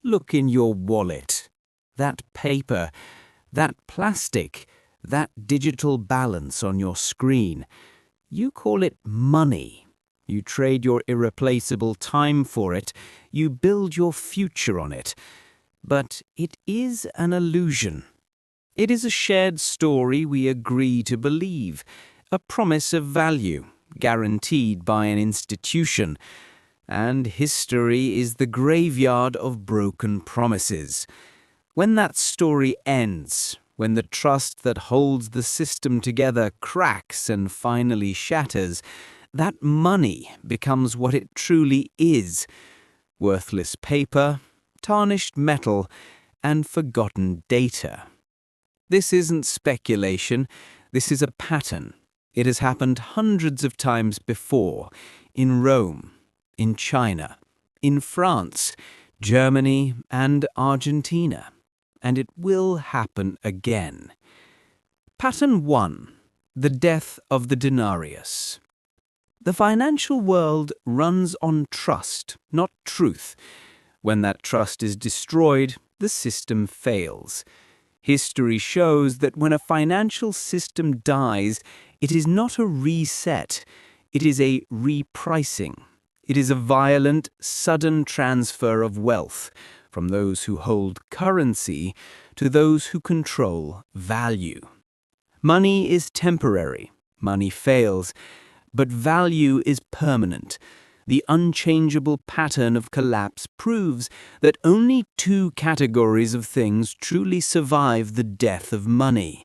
Look in your wallet. That paper, that plastic, that digital balance on your screen. You call it money. You trade your irreplaceable time for it. You build your future on it. But it is an illusion. It is a shared story we agree to believe, a promise of value, guaranteed by an institution. And history is the graveyard of broken promises. When that story ends, when the trust that holds the system together cracks and finally shatters, that money becomes what it truly is: worthless paper, tarnished metal, and forgotten data. This isn't speculation, this is a pattern. It has happened hundreds of times before, in Rome, in China, in France, Germany, and Argentina. And it will happen again. Pattern 1. The death of the denarius. The financial world runs on trust, not truth. When that trust is destroyed, the system fails. History shows that when a financial system dies, it is not a reset, it is a repricing. It is a violent, sudden transfer of wealth from those who hold currency to those who control value. Money is temporary, money fails, but value is permanent. The unchangeable pattern of collapse proves that only two categories of things truly survive the death of money: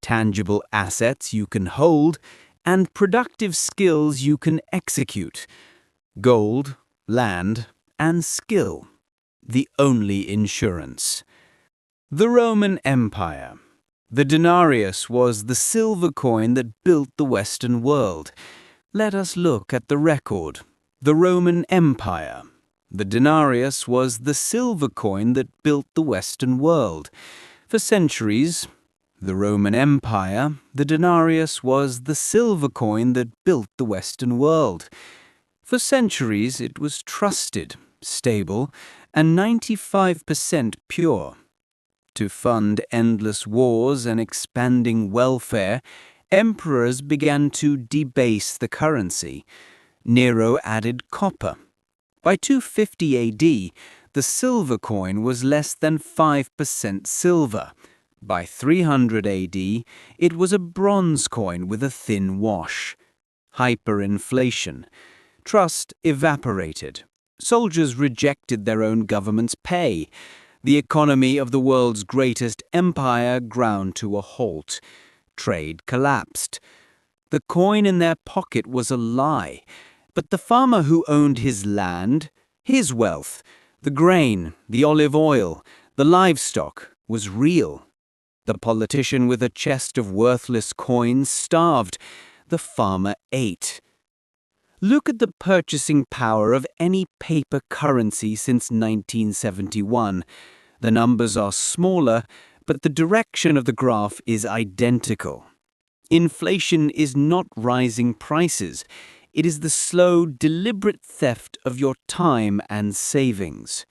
tangible assets you can hold and productive skills you can execute. Gold, land, and skill, the only insurance. The Roman Empire. The denarius was the silver coin that built the Western world. Let us look at the record. The Roman Empire. The denarius was the silver coin that built the Western world. For centuries, the Roman Empire, the denarius was the silver coin that built the Western world. For centuries, it was trusted, stable, and 95% pure. To fund endless wars and expanding welfare, emperors began to debase the currency. Nero added copper. By 250 AD, the silver coin was less than 5% silver. By 300 AD, it was a bronze coin with a thin wash. Hyperinflation. Trust evaporated. Soldiers rejected their own government's pay. The economy of the world's greatest empire ground to a halt. Trade collapsed. The coin in their pocket was a lie. But the farmer who owned his land, his wealth, the grain, the olive oil, the livestock, was real. The politician with a chest of worthless coins starved. The farmer ate. Look at the purchasing power of any paper currency since 1971. The numbers are smaller, but the direction of the graph is identical. Inflation is not rising prices. It is the slow, deliberate theft of your time and savings.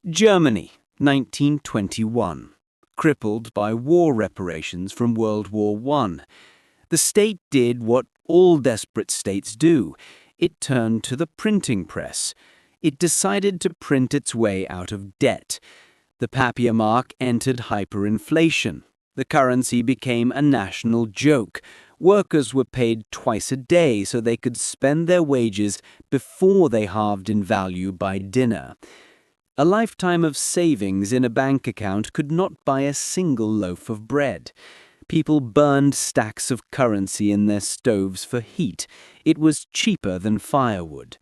Germany, 1921. Crippled by war reparations from World War I. The state did what all desperate states do. It turned to the printing press. It decided to print its way out of debt. The papier mark entered hyperinflation. The currency became a national joke. Workers were paid twice a day so they could spend their wages before they halved in value by dinner. A lifetime of savings in a bank account could not buy a single loaf of bread. People burned stacks of currency in their stoves for heat. It was cheaper than firewood.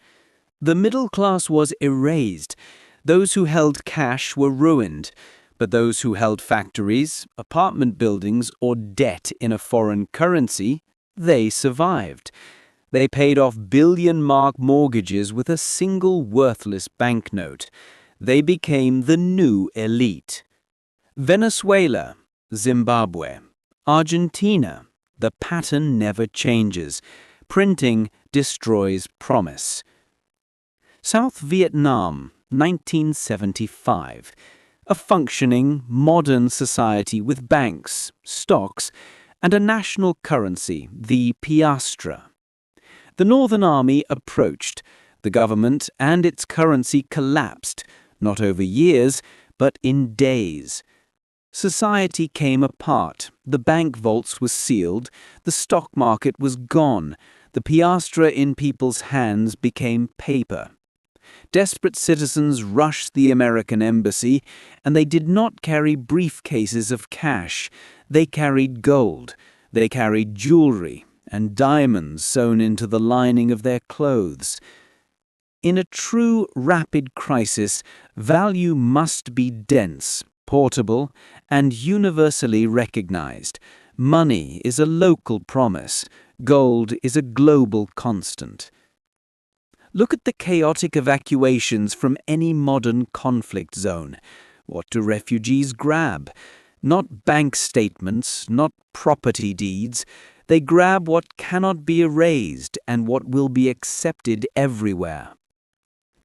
The middle class was erased. Those who held cash were ruined. But those who held factories, apartment buildings, or debt in a foreign currency, they survived. They paid off billion-mark mortgages with a single worthless banknote. They became the new elite. Venezuela, Zimbabwe, Argentina. The pattern never changes. Printing destroys promise. South Vietnam, 1975. A functioning, modern society with banks, stocks, and a national currency, the piastra. The Northern Army approached. The government and its currency collapsed, not over years, but in days. Society came apart, the bank vaults were sealed, the stock market was gone, the piastra in people's hands became paper. Desperate citizens rushed the American embassy, and they did not carry briefcases of cash. They carried gold, they carried jewelry, and diamonds sewn into the lining of their clothes. In a true rapid crisis, value must be dense, portable, and universally recognized. Money is a local promise. Gold is a global constant. Look at the chaotic evacuations from any modern conflict zone. What do refugees grab? Not bank statements, not property deeds. They grab what cannot be erased and what will be accepted everywhere.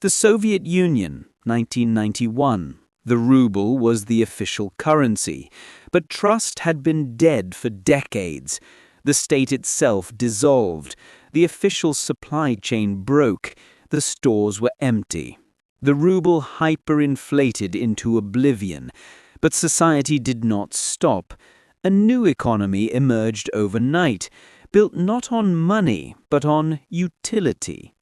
The Soviet Union, 1991. The ruble was the official currency, but trust had been dead for decades. The state itself dissolved. The official supply chain broke. The stores were empty. The ruble hyperinflated into oblivion. But society did not stop. A new economy emerged overnight, built not on money, but on utility.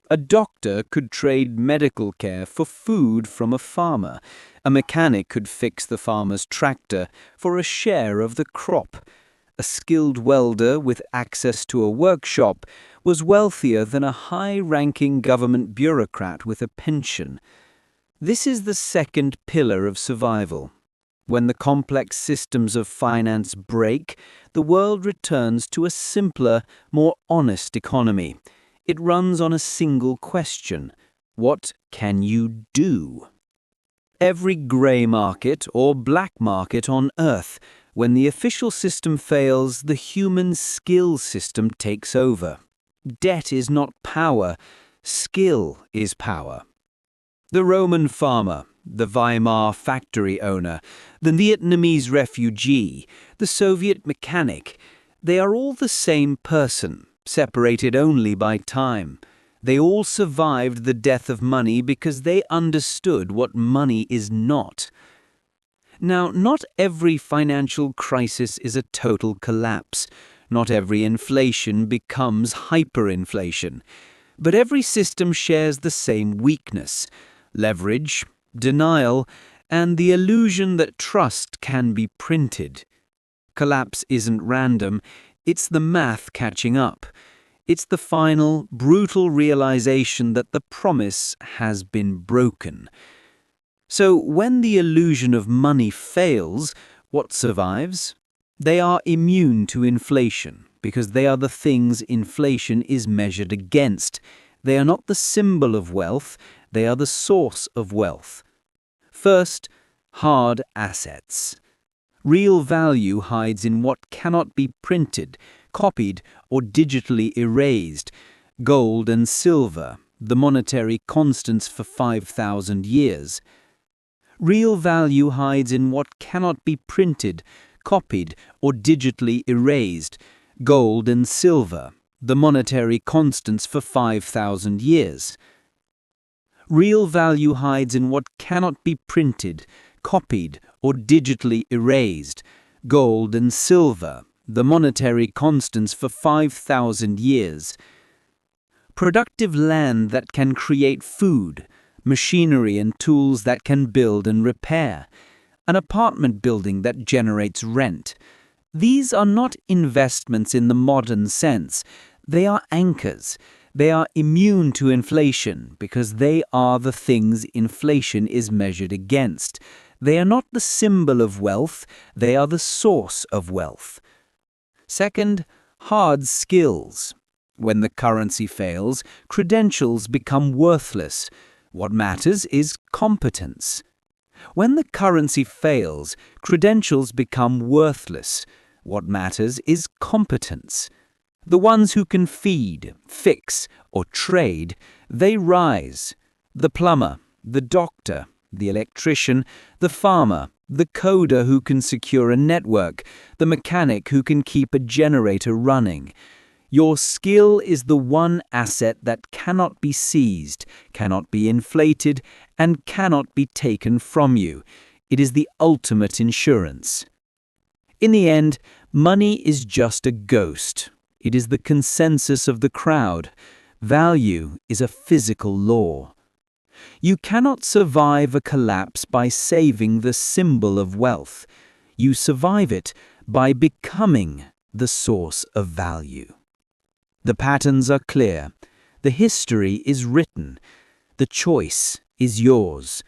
A doctor could trade medical care for food from a farmer. A mechanic could fix the farmer's tractor for a share of the crop. A skilled welder with access to a workshop was wealthier than a high-ranking government bureaucrat with a pension. This is the second pillar of survival. When the complex systems of finance break, the world returns to a simpler, more honest economy. It runs on a single question: what can you do? Every grey market or black market on Earth, when the official system fails, the human skill system takes over. Debt is not power, skill is power. The Roman farmer, the Weimar factory owner, the Vietnamese refugee, the Soviet mechanic, they are all the same person, separated only by time. They all survived the death of money because they understood what money is not. Now, not every financial crisis is a total collapse. Not every inflation becomes hyperinflation. But every system shares the same weakness: leverage, denial, and the illusion that trust can be printed. Collapse isn't random, it's the math catching up. It's the final, brutal realization that the promise has been broken. So when the illusion of money fails, what survives? They are immune to inflation, because they are the things inflation is measured against. They are not the symbol of wealth, they are the source of wealth. First, hard assets. Real value hides in what cannot be printed, copied, or digitally erased. Gold and silver, the monetary constants for 5,000 years. Real value hides in what cannot be printed, copied, or digitally erased. Gold and silver, the monetary constants for 5,000 years. Real value hides in what cannot be printed, copied, or digitally erased. Gold and silver, the monetary constants for 5,000 years. Productive land that can create food, machinery and tools that can build and repair, an apartment building that generates rent. These are not investments in the modern sense. They are anchors. They are immune to inflation because they are the things inflation is measured against. They are not the symbol of wealth, they are the source of wealth. Second, hard skills. When the currency fails, credentials become worthless. What matters is competence. When the currency fails, credentials become worthless. What matters is competence. The ones who can feed, fix, or trade, they rise. The plumber, the doctor, the electrician, the farmer, the coder who can secure a network, the mechanic who can keep a generator running. Your skill is the one asset that cannot be seized, cannot be inflated, and cannot be taken from you. It is the ultimate insurance. In the end, money is just a ghost. It is the consensus of the crowd. Value is a physical law. You cannot survive a collapse by saving the symbol of wealth. You survive it by becoming the source of value. The patterns are clear. The history is written. The choice is yours.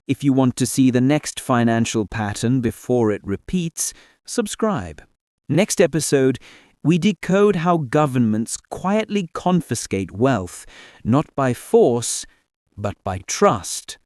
If you want to see the next financial pattern before it repeats, subscribe. Next episode, we decode how governments quietly confiscate wealth, not by force, but by trust.